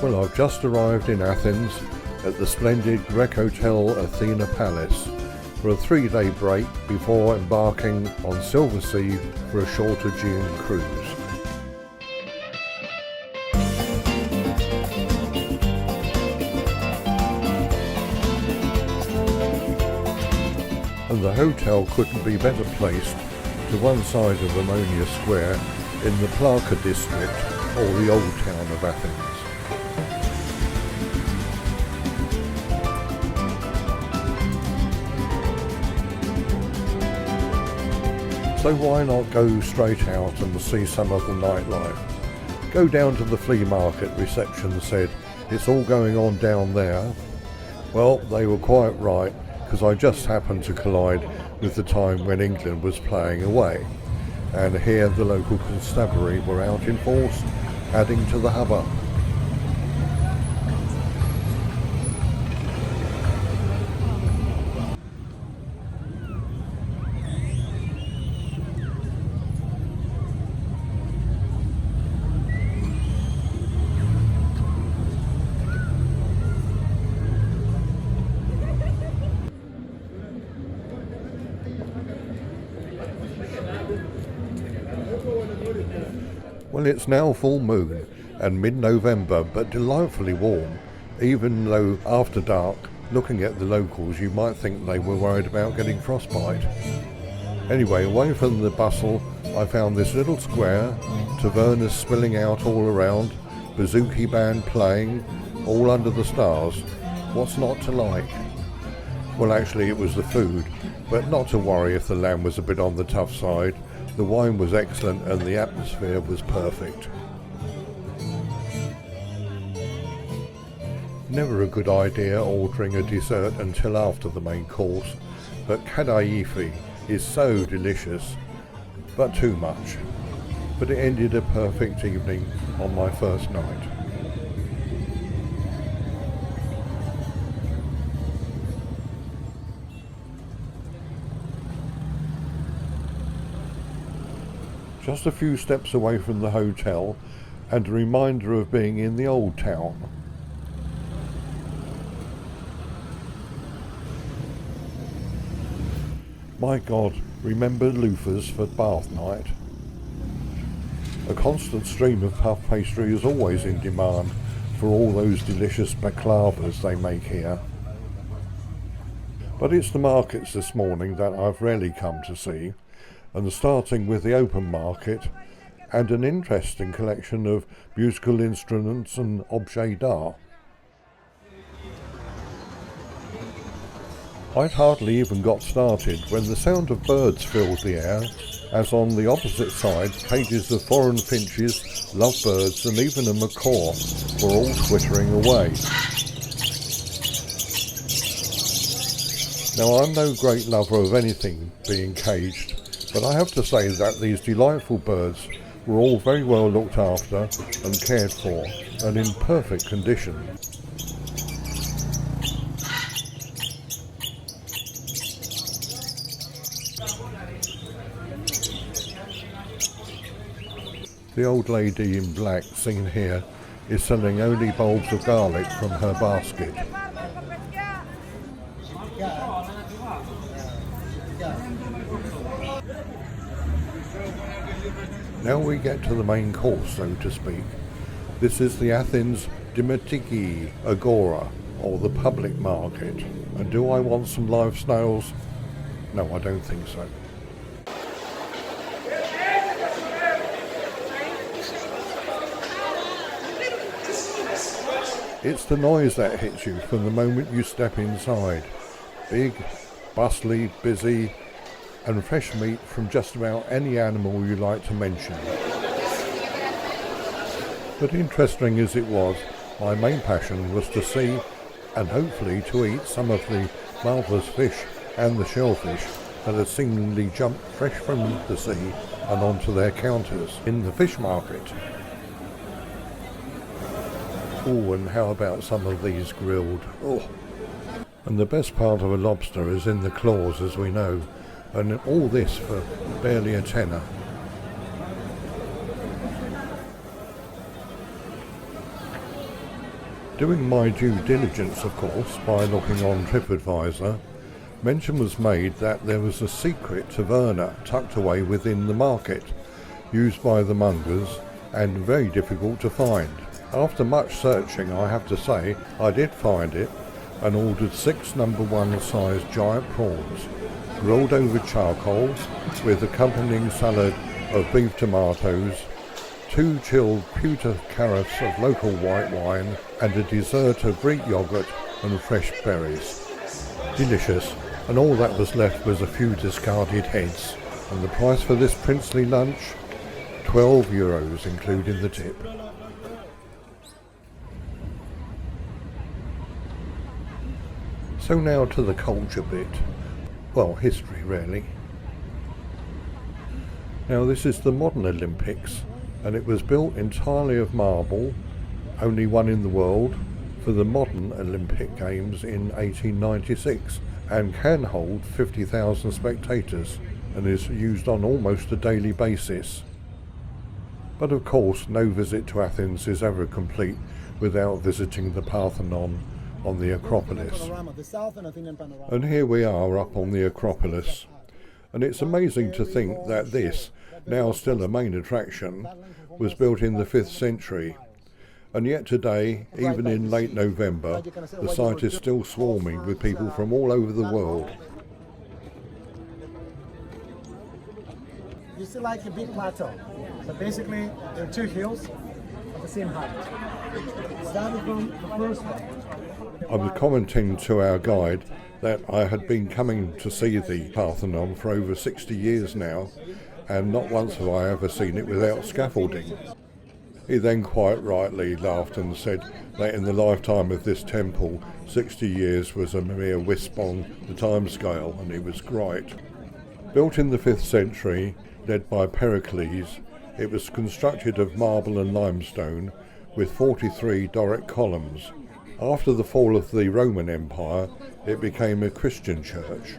Well, I've just arrived in Athens at the splendid Greek Hotel Athena Palace for a 3-day break before embarking on Silversea for a short Aegean cruise. And the hotel couldn't be better placed to one side of Ammonia Square in the Plaka district, or the old town of Athens. So why not go straight out and see some of the nightlife? Go down to the flea market, reception said. It's all going on down there. Well, they were quite right, because I just happened to collide with the time when England was playing away. And here the local constabulary were out in force, adding to the hubbub. Well, it's now full moon and mid-November, but delightfully warm, even though after dark, looking at the locals, you might think they were worried about getting frostbite. Anyway, away from the bustle, I found this little square, tavernas spilling out all around, bouzouki band playing, all under the stars. What's not to like? Well, actually it was the food, but not to worry if the lamb was a bit on the tough side. The wine was excellent and the atmosphere was perfect. Never a good idea ordering a dessert until after the main course, but kadaifi is so delicious, but too much. But it ended a perfect evening on my first night. Just a few steps away from the hotel, and a reminder of being in the old town. My God, remember loofahs for bath night? A constant stream of puff pastry is always in demand for all those delicious baklavas they make here. But it's the markets this morning that I've rarely come to see, and starting with the open market and an interesting collection of musical instruments and objets d'art. I'd hardly even got started when the sound of birds filled the air, as on the opposite side cages of foreign finches, lovebirds and even a macaw were all twittering away. Now, I'm no great lover of anything being caged, but I have to say that these delightful birds were all very well looked after and cared for, and in perfect condition. The old lady in black seen here is selling only bulbs of garlic from her basket. Now we get to the main course, so to speak. This is the Athens Dimitiki Agora, or the public market. And do I want some live snails? No, I don't think so. It's the noise that hits you from the moment you step inside. Big, bustly, busy, and fresh meat from just about any animal you like to mention. But interesting as it was, my main passion was to see and hopefully to eat some of the marvellous fish and the shellfish that had seemingly jumped fresh from the sea and onto their counters in the fish market. Oh, and how about some of these grilled? Oh. And the best part of a lobster is in the claws, as we know. And all this for barely a tenner. Doing my due diligence, of course, by looking on TripAdvisor, mention was made that there was a secret taverna tucked away within the market, used by the mongers and very difficult to find. After much searching, I have to say, I did find it and ordered 6 number 1 size giant prawns, rolled over charcoal with accompanying salad of beef tomatoes, 2 chilled pewter carafes of local white wine, and a dessert of Greek yogurt and fresh berries. Delicious, and all that was left was a few discarded heads. And the price for this princely lunch? €12, including the tip. So now to the culture bit. Well, history really. Now this is the modern Olympics, and it was built entirely of marble, only one in the world, for the modern Olympic Games in 1896, and can hold 50,000 spectators, and is used on almost a daily basis. But of course, no visit to Athens is ever complete without visiting the Parthenon on the Acropolis. And here we are up on the Acropolis, and it's amazing to think that this, now still a main attraction, was built in the 5th century. And yet today, even in late November, the site is still swarming with people from all over the world. You see like a big plateau. So basically, there are 2 hills of the same height. Starting from the first one. I was commenting to our guide that I had been coming to see the Parthenon for over 60 years now, and not once have I ever seen it without scaffolding. He then quite rightly laughed and said that in the lifetime of this temple, 60 years was a mere wisp on the time scale, and he was right. Built in the 5th century, led by Pericles, it was constructed of marble and limestone with 43 Doric columns. After the fall of the Roman Empire, it became a Christian church,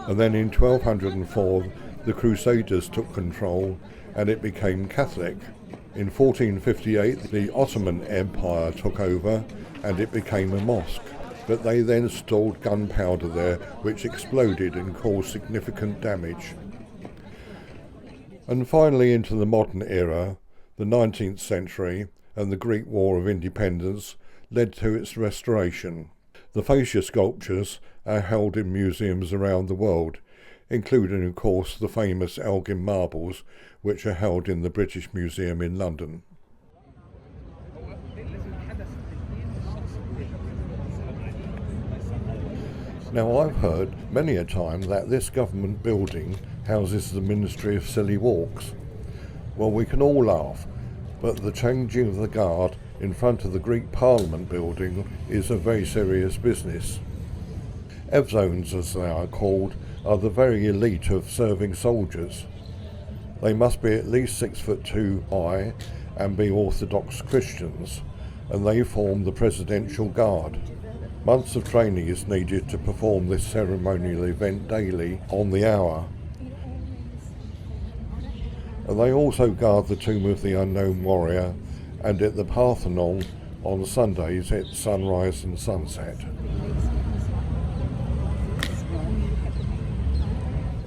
and then in 1204 the Crusaders took control and it became Catholic. In 1458 the Ottoman Empire took over and it became a mosque, but they then stored gunpowder there which exploded and caused significant damage. And finally into the modern era, the 19th century and the Greek War of Independence led to its restoration. The fascia sculptures are held in museums around the world, including of course the famous Aegean marbles, which are held in the British Museum in London. Now I've heard many a time that this government building houses the Ministry of Silly Walks. Well, we can all laugh, but the changing of the guard in front of the Greek Parliament building is a very serious business. Evzones, as they are called, are the very elite of serving soldiers. They must be at least 6'2" high and be Orthodox Christians, and they form the Presidential Guard. Months of training is needed to perform this ceremonial event daily on the hour. And they also guard the tomb of the unknown warrior, and at the Parthenon on Sundays at sunrise and sunset.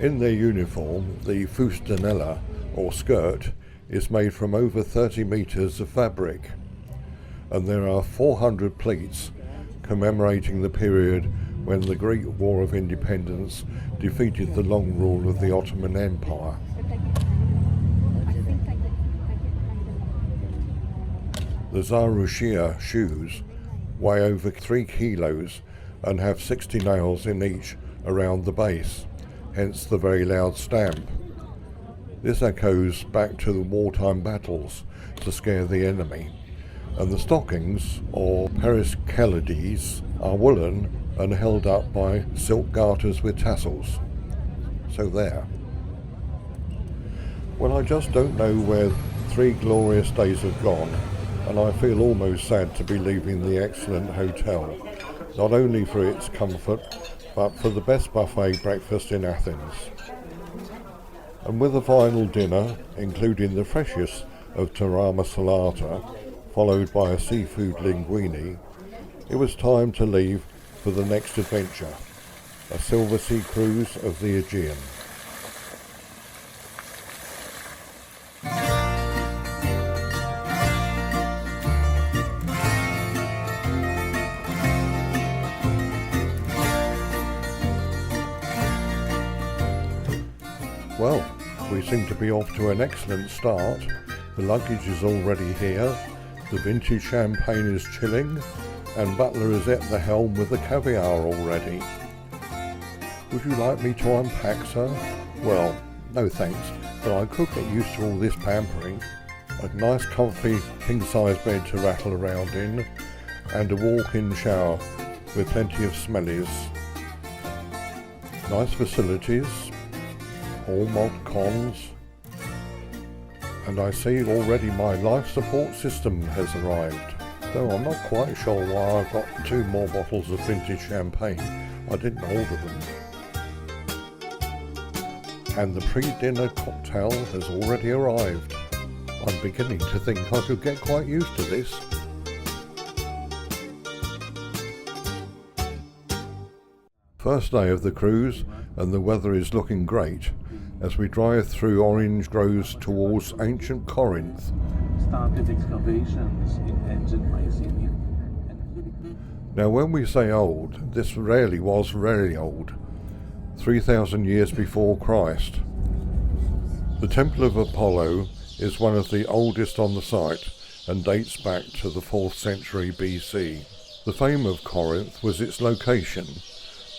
In their uniform, the fustanella, or skirt, is made from over 30 metres of fabric, and there are 400 pleats commemorating the period when the Greek War of Independence defeated the long rule of the Ottoman Empire. The Zarushia shoes weigh over 3 kilos and have 60 nails in each around the base, hence the very loud stamp. This echoes back to the wartime battles to scare the enemy. And the stockings, or periskelides, are woolen and held up by silk garters with tassels. So there. Well, I just don't know where 3 glorious days have gone, and I feel almost sad to be leaving the excellent hotel, not only for its comfort, but for the best buffet breakfast in Athens. And with a final dinner, including the freshest of tarama salata, followed by a seafood linguine, It was time to leave for the next adventure, a Silversea cruise of the Aegean. Well, we seem to be off to an excellent start. The luggage is already here, the vintage champagne is chilling, and Butler is at the helm with the caviar already. Would you like me to unpack, sir? Well, no thanks, but I could get used to all this pampering. A nice comfy king-size bed to rattle around in, and a walk-in shower with plenty of smellies. Nice facilities, all mod cons, and I see already my life support system has arrived. Though I'm not quite sure why I've got 2 more bottles of vintage champagne. I didn't order them. And the pre-dinner cocktail has already arrived. I'm beginning to think I could get quite used to this. First day of the cruise, and the weather is looking great as we drive through orange groves towards Ancient Corinth. Started excavations in ancient cuisine. Now when we say old, this really was very old, 3,000 years before Christ. The Temple of Apollo is one of the oldest on the site and dates back to the 4th century BC. The fame of Corinth was its location,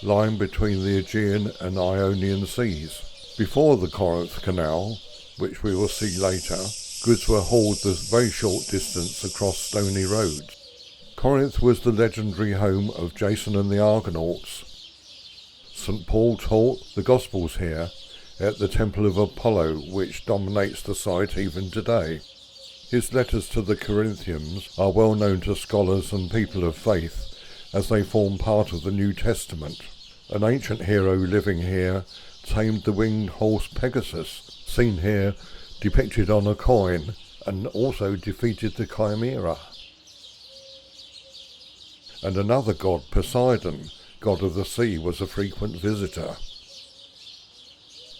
lying between the Aegean and Ionian seas. Before the Corinth Canal, which we will see later, goods were hauled the very short distance across stony roads. Corinth was the legendary home of Jason and the Argonauts. St. Paul taught the Gospels here at the Temple of Apollo, which dominates the site even today. His letters to the Corinthians are well known to scholars and people of faith as they form part of the New Testament. An ancient hero living here tamed the winged horse Pegasus, seen here depicted on a coin, and also defeated the Chimera. And another god, Poseidon, god of the sea, was a frequent visitor.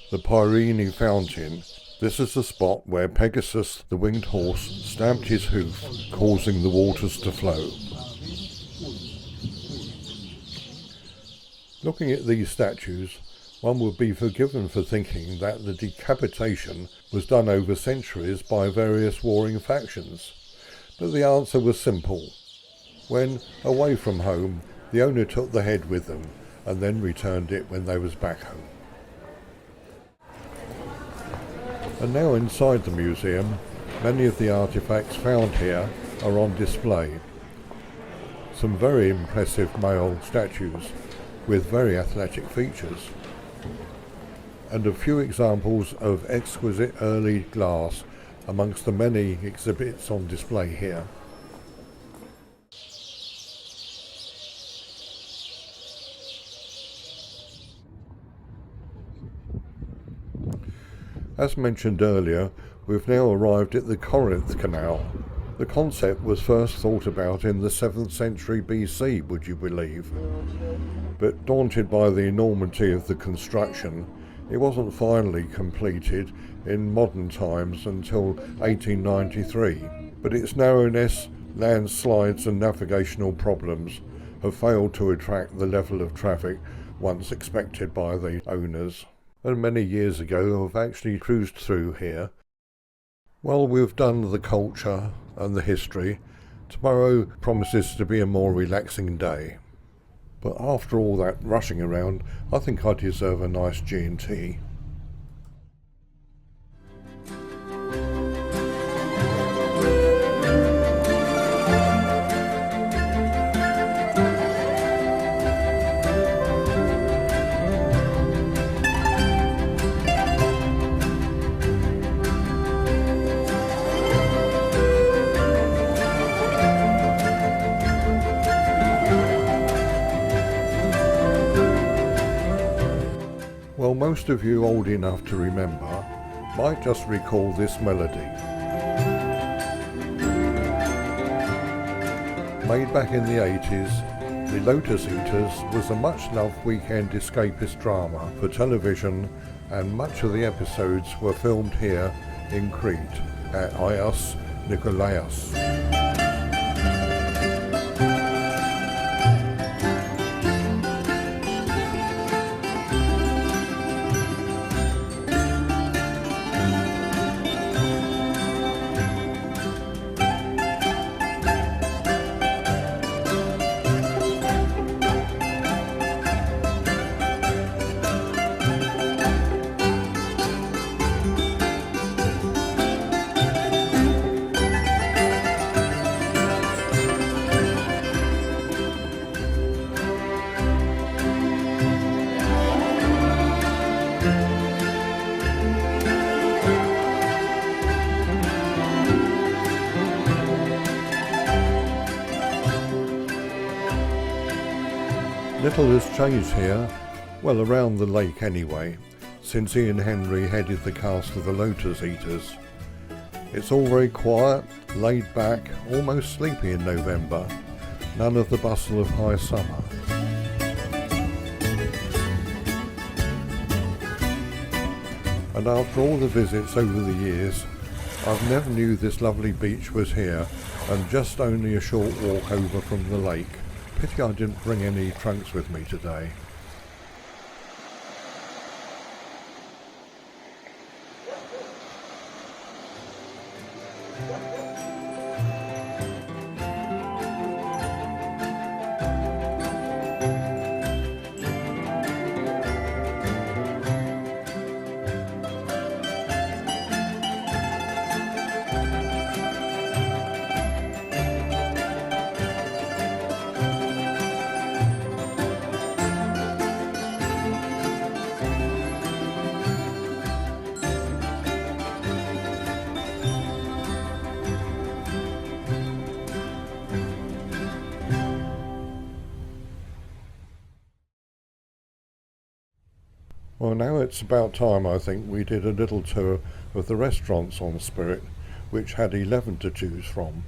The Pyrene Fountain. This is the spot where Pegasus, the winged horse, stamped his hoof, causing the waters to flow. Looking at these statues, one would be forgiven for thinking that the decapitation was done over centuries by various warring factions. But the answer was simple. When, away from home, the owner took the head with them and then returned it when they was back home. And now inside the museum, many of the artefacts found here are on display. Some very impressive male statues with very athletic features, and a few examples of exquisite early glass amongst the many exhibits on display here. As mentioned earlier, we've now arrived at the Corinth Canal. The concept was first thought about in the 7th century BC, would you believe? But daunted by the enormity of the construction, it wasn't finally completed in modern times until 1893. But its narrowness, landslides and navigational problems have failed to attract the level of traffic once expected by the owners. And many years ago I've actually cruised through here. Well, we've done the culture and the history. Tomorrow promises to be a more relaxing day. But after all that rushing around, I think I deserve a nice G&T. Well, most of you old enough to remember might just recall this melody. Made back in the 80s, The Lotus Eaters was a much-loved weekend escapist drama for television, and much of the episodes were filmed here in Crete at Agios Nikolaos. Little has changed here, well, around the lake anyway, since Ian Henry headed the cast of the Lotus Eaters. It's all very quiet, laid back, almost sleepy in November, none of the bustle of high summer. And after all the visits over the years, I've never knew this lovely beach was here, and just only a short walk over from the lake. Pity I didn't bring any trunks with me today. Well, now it's about time, I think, we did a little tour of the restaurants on Spirit, which had 11 to choose from.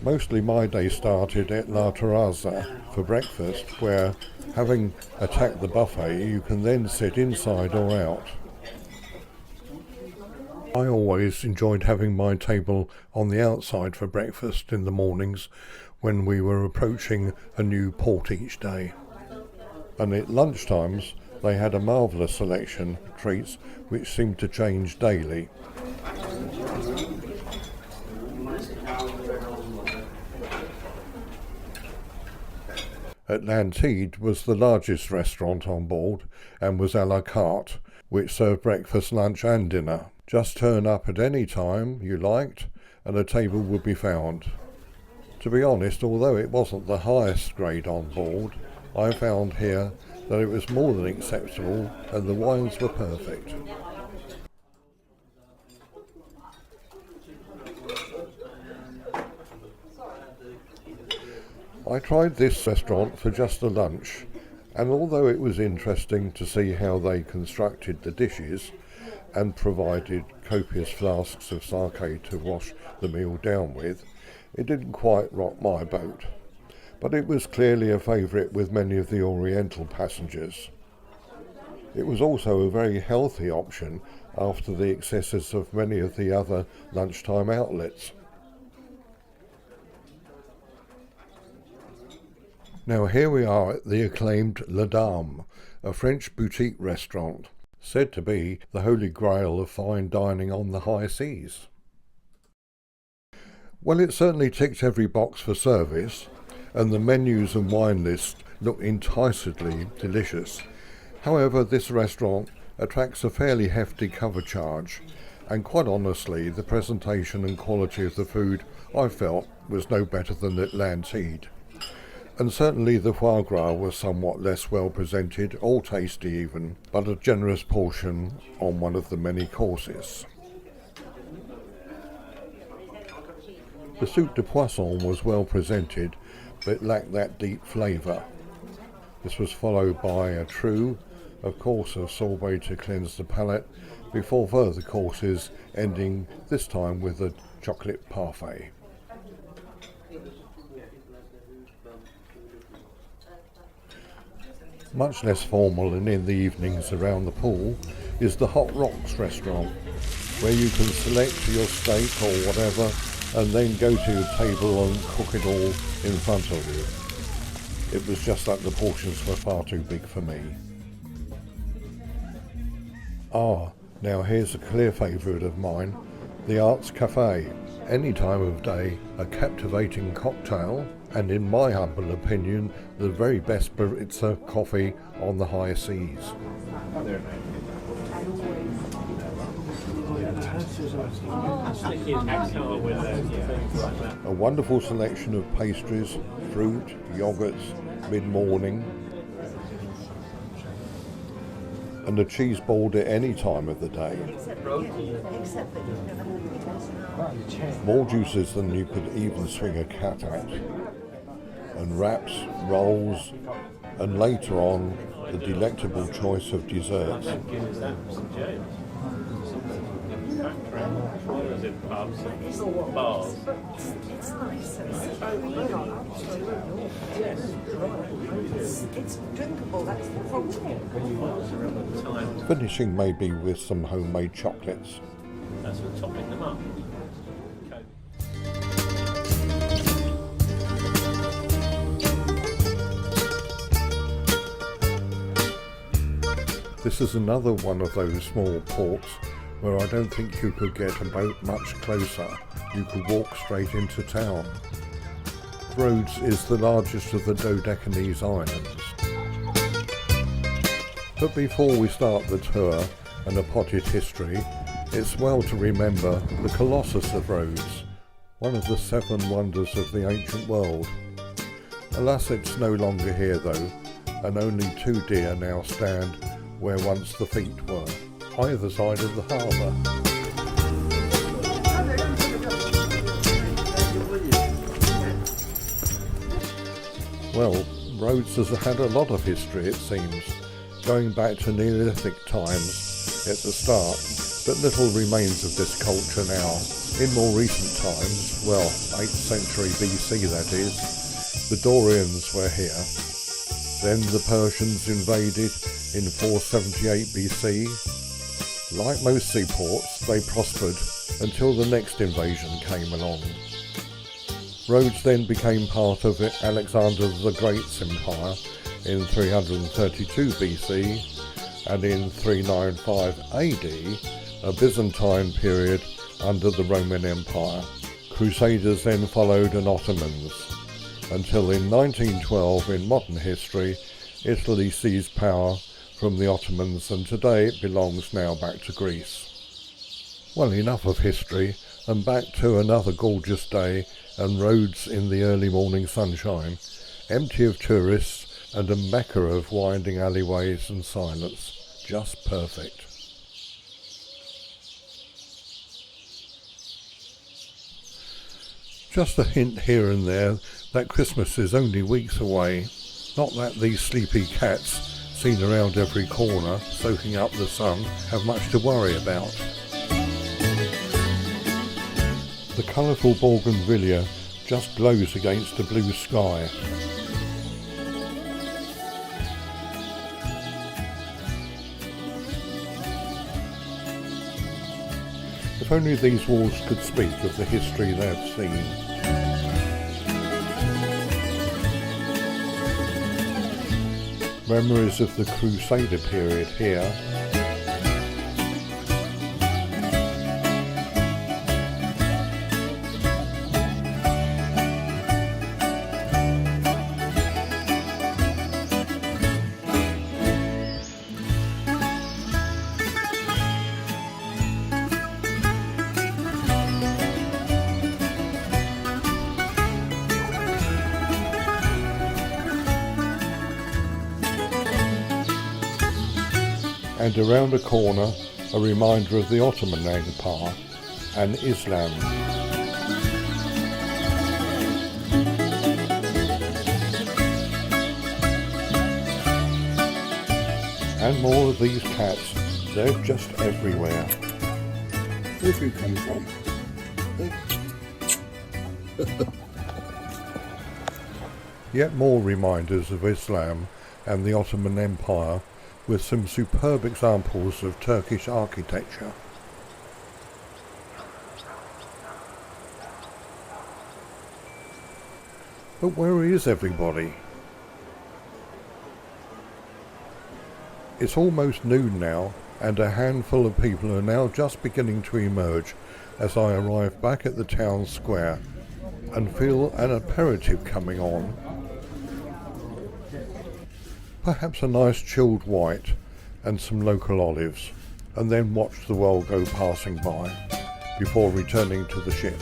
Mostly my day started at La Terrazza for breakfast, where, having attacked the buffet, you can then sit inside or out. I always enjoyed having my table on the outside for breakfast in the mornings when we were approaching a new port each day. And at lunchtimes, they had a marvellous selection of treats which seemed to change daily. Atlantide was the largest restaurant on board and was a la carte, which served breakfast, lunch and dinner. Just turn up at any time you liked and a table would be found. To be honest, although it wasn't the highest grade on board, I found here that it was more than acceptable and the wines were perfect. I tried this restaurant for just a lunch, and although it was interesting to see how they constructed the dishes and provided copious flasks of sake to wash the meal down with, it didn't quite rock my boat. But it was clearly a favourite with many of the Oriental passengers. It was also a very healthy option after the excesses of many of the other lunchtime outlets. Now here we are at the acclaimed La Dame, a French boutique restaurant, said to be the holy grail of fine dining on the high seas. Well, it certainly ticked every box for service, and the menus and wine list look enticingly delicious. However, this restaurant attracts a fairly hefty cover charge, and quite honestly, the presentation and quality of the food I felt was no better than Atlantide. And certainly the foie gras was somewhat less well presented, or tasty even, but a generous portion on one of the many courses. The soup de poisson was well presented, but lacked that deep flavour. This was followed by a trou, of course a sorbet to cleanse the palate, before further courses ending this time with a chocolate parfait. Much less formal and in the evenings around the pool is the Hot Rocks restaurant, where you can select your steak or whatever and then go to your table and cook it all in front of you. It was just that the portions were far too big for me. Now here's a clear favourite of mine, the Arts Cafe. Any time of day, a captivating cocktail, and in my humble opinion, the very best Baritza coffee on the high seas. A wonderful selection of pastries, fruit, yogurts, mid-morning, and a cheese board at any time of the day. More juices than you could even swing a cat at. And wraps, rolls, and later on, the delectable choice of desserts. It's drinkable, that's the problem. Finishing maybe with some homemade chocolates. That's for topping them up. This is another one of those small ports where I don't think you could get a boat much closer. You could walk straight into town. Rhodes is the largest of the Dodecanese islands. But before we start the tour and a potted history, it's well to remember the Colossus of Rhodes, one of the 7 wonders of the ancient world. Alas, it's no longer here though, and only 2 deer now stand where once the feet were, either side of the harbour. Well, Rhodes has had a lot of history, it seems, going back to Neolithic times at the start, but little remains of this culture now. In more recent times, well, 8th century BC that is, the Dorians were here. Then the Persians invaded in 478 BC. Like most seaports, they prospered until the next invasion came along. Rhodes then became part of Alexander the Great's empire in 332 BC, and in 395 AD, a Byzantine period under the Roman Empire. Crusaders then followed and Ottomans, until in 1912 in modern history, Italy seized power from the Ottomans, and today it belongs now back to Greece. Well, enough of history, and back to another gorgeous day and Rhodes in the early morning sunshine, empty of tourists and a mecca of winding alleyways and silence. Just perfect. Just a hint here and there that Christmas is only weeks away. Not that these sleepy cats, seen around every corner, soaking up the sun, have much to worry about. The colourful bougainvillea just glows against the blue sky. If only these walls could speak of the history they've seen. Memories of the Crusader period here. And around a corner, a reminder of the Ottoman Empire and Islam. And more of these cats, they're just everywhere. Where'd you come from? Yet more reminders of Islam and the Ottoman Empire, with some superb examples of Turkish architecture. But where is everybody? It's almost noon now, and a handful of people are now just beginning to emerge as I arrive back at the town square and feel an aperitif coming on. Perhaps a nice chilled white and some local olives, and then watch the world go passing by before returning to the ship.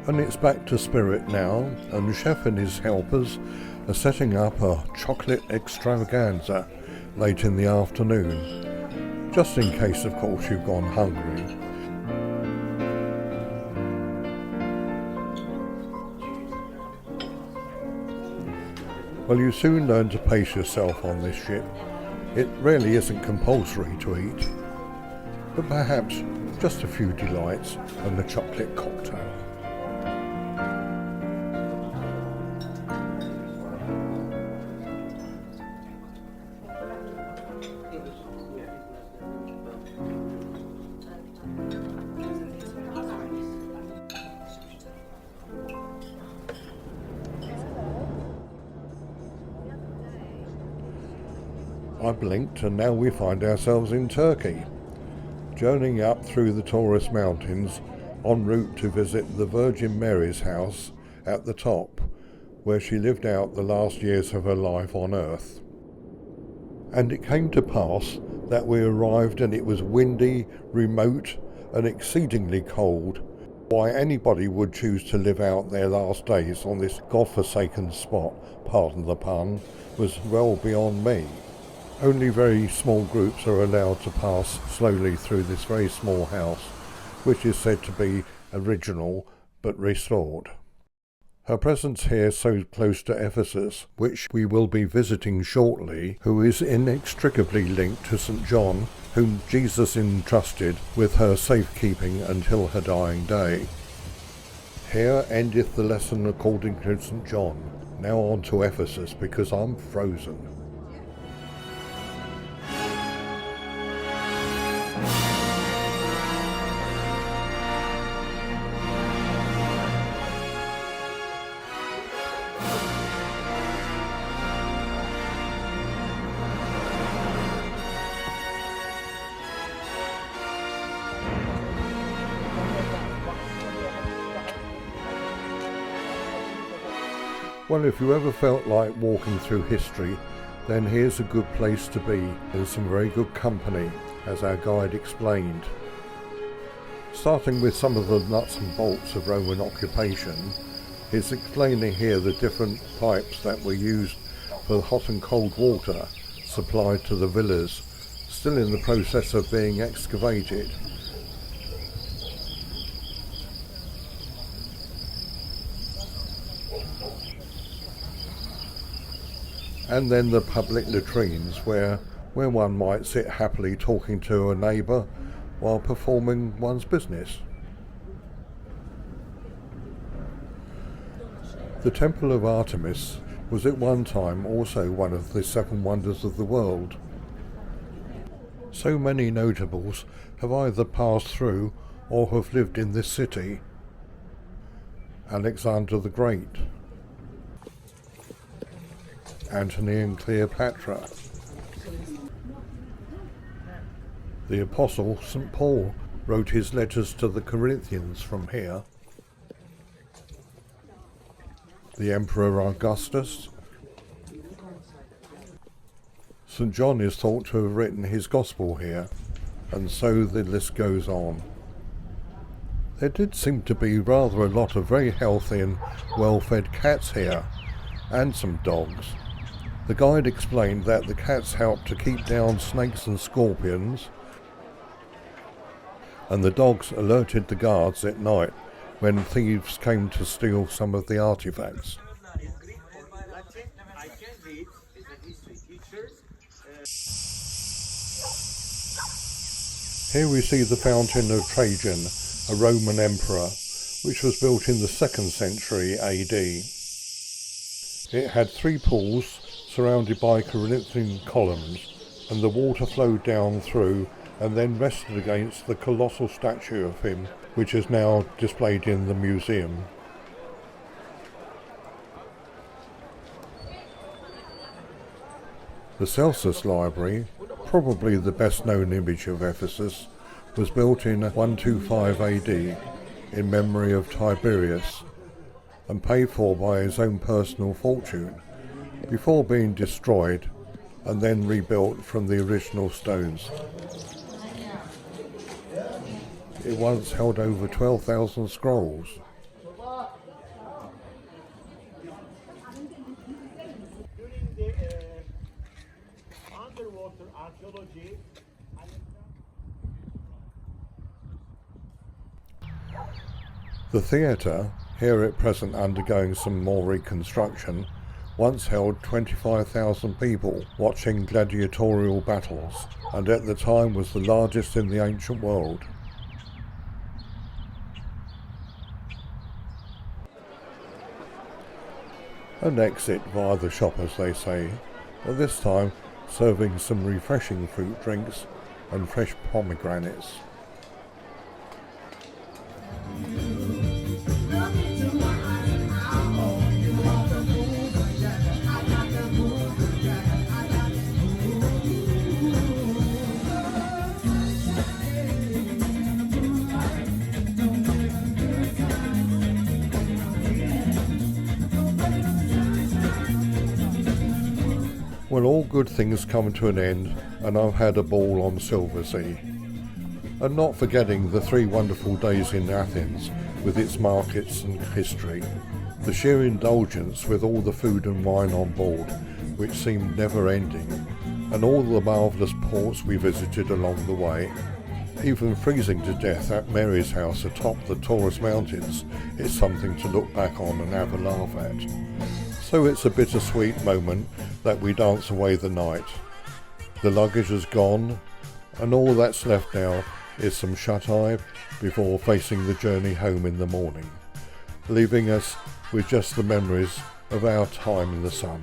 And it's back to Spirit now, and Chef and his helpers are setting up a chocolate extravaganza late in the afternoon, just in case, of course, you've gone hungry. Well, you soon learn to pace yourself on this ship. It really isn't compulsory to eat, but perhaps just a few delights and a chocolate cocktail. I blinked and now we find ourselves in Turkey, journeying up through the Taurus Mountains en route to visit the Virgin Mary's house at the top, where she lived out the last years of her life on earth. And it came to pass that we arrived and it was windy, remote and exceedingly cold. Why anybody would choose to live out their last days on this godforsaken spot, pardon the pun, was well beyond me. Only very small groups are allowed to pass slowly through this very small house, which is said to be original but restored. Her presence here so close to Ephesus, which we will be visiting shortly, who is inextricably linked to St. John, whom Jesus entrusted with her safekeeping until her dying day. Here endeth the lesson according to St. John. Now on to Ephesus, because I'm frozen. Well, if you ever felt like walking through history, then here's a good place to be, in some very good company, as our guide explained. Starting with some of the nuts and bolts of Roman occupation, he's explaining here the different pipes that were used for hot and cold water supplied to the villas, still in the process of being excavated. And then the public latrines, where one might sit happily talking to a neighbour while performing one's business. The Temple of Artemis was at one time also one of the 7 wonders of the world. So many notables have either passed through or have lived in this city. Alexander the Great, Antony and Cleopatra, the Apostle St. Paul wrote his letters to the Corinthians from here, the Emperor Augustus. St. John is thought to have written his Gospel here, and so the list goes on. There did seem to be rather a lot of very healthy and well-fed cats here, and some dogs. The guide explained that the cats help to keep down snakes and scorpions, and the dogs alerted the guards at night when thieves came to steal some of the artifacts. Here we see the fountain of Trajan, a Roman emperor, which was built in the 2nd century AD. It had 3 pools surrounded by Corinthian columns, and the water flowed down through and then rested against the colossal statue of him, which is now displayed in the museum. The Celsus Library, probably the best known image of Ephesus, was built in 125 AD in memory of Tiberius and paid for by his own personal fortune before being destroyed and then rebuilt from the original stones. It once held over 12,000 scrolls. During the underwater archaeology, The theatre, here at present undergoing some more reconstruction, once held 25,000 people watching gladiatorial battles, and at the time was the largest in the ancient world. An exit via the shop, as they say, but this time serving some refreshing fruit drinks and fresh pomegranates. Well, all good things come to an end, and I've had a ball on Silversea. And not forgetting the 3 wonderful days in Athens, with its markets and history. The sheer indulgence with all the food and wine on board, which seemed never ending, and all the marvellous ports we visited along the way. Even freezing to death at Mary's house atop the Taurus Mountains is something to look back on and have a laugh at. So it's a bittersweet moment that we dance away the night. The luggage is gone, and all that's left now is some shut-eye before facing the journey home in the morning, leaving us with just the memories of our time in the sun.